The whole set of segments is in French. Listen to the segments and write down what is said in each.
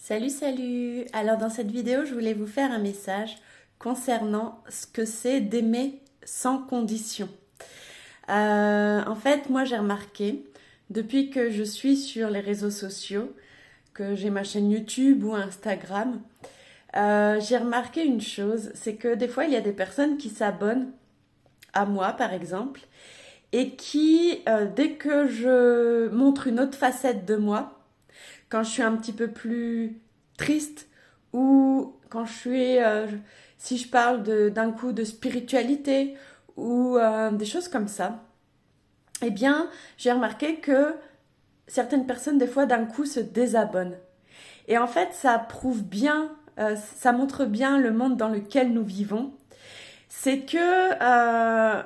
Salut, salut! Alors dans cette vidéo, je voulais vous faire un message concernant ce que c'est d'aimer sans condition. En fait, moi j'ai remarqué, depuis que je suis sur les réseaux sociaux, que j'ai ma chaîne YouTube ou Instagram, j'ai remarqué une chose, c'est que des fois il y a des personnes qui s'abonnent à moi par exemple, et qui, dès que je montre une autre facette de moi, quand je suis un petit peu plus triste ou quand je suis, si je parle d'un coup de spiritualité ou des choses comme ça, eh bien, j'ai remarqué que certaines personnes, des fois, d'un coup, se désabonnent. Et en fait, ça prouve bien, ça montre bien le monde dans lequel nous vivons. C'est que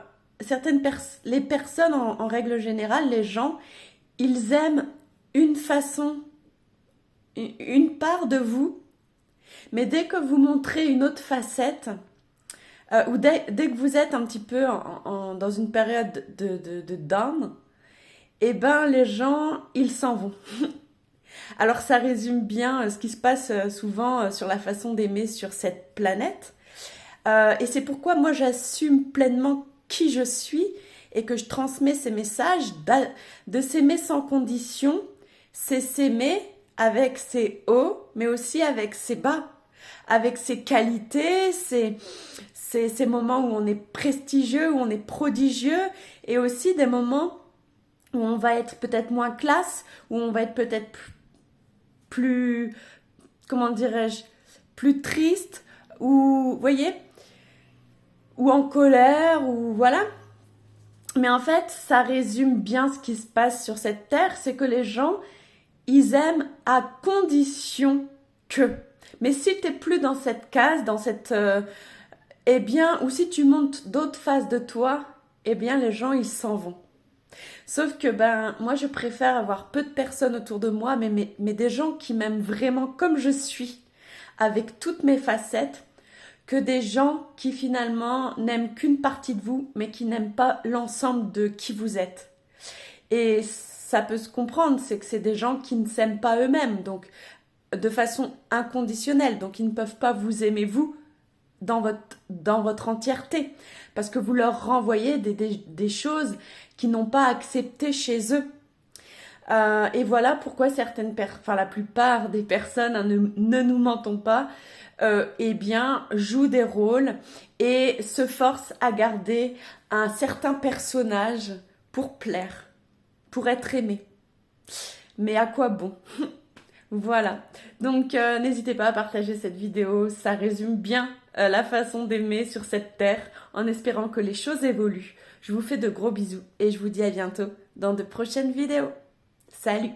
les personnes, en règle générale, les gens, ils aiment une façon, une part de vous, mais dès que vous montrez une autre facette, ou dès que vous êtes un petit peu dans une période de down, eh ben les gens, ils s'en vont. Alors ça résume bien ce qui se passe souvent sur la façon d'aimer sur cette planète. Et c'est pourquoi moi j'assume pleinement qui je suis et que je transmets ces messages de s'aimer sans condition. C'est s'aimer avec ses hauts, mais aussi avec ses bas, avec ses qualités, ces moments où on est prestigieux, où on est prodigieux, et aussi des moments où on va être peut-être moins classe, où on va être peut-être plus, comment dirais-je, plus triste, ou, vous voyez, ou en colère, ou voilà. Mais en fait, ça résume bien ce qui se passe sur cette terre, c'est que les gens, ils aiment à condition que. Mais si tu n'es plus dans cette case, dans cette... eh bien, ou si tu montes d'autres phases de toi, eh bien, les gens, ils s'en vont. Sauf que, moi, je préfère avoir peu de personnes autour de moi, mais des gens qui m'aiment vraiment comme je suis, avec toutes mes facettes, que des gens qui finalement n'aiment qu'une partie de vous, mais qui n'aiment pas l'ensemble de qui vous êtes. Et ça peut se comprendre, c'est que c'est des gens qui ne s'aiment pas eux-mêmes, donc de façon inconditionnelle, donc ils ne peuvent pas vous aimer vous dans votre entièreté, parce que vous leur renvoyez des choses qu'ils n'ont pas acceptées chez eux. Et voilà pourquoi la plupart des personnes, hein, ne nous mentons pas, eh bien, jouent des rôles et se forcent à garder un certain personnage pour plaire, pour être aimé. Mais à quoi bon? Voilà. Donc, n'hésitez pas à partager cette vidéo. Ça résume bien la façon d'aimer sur cette terre, en espérant que les choses évoluent. Je vous fais de gros bisous et je vous dis à bientôt dans de prochaines vidéos. Salut!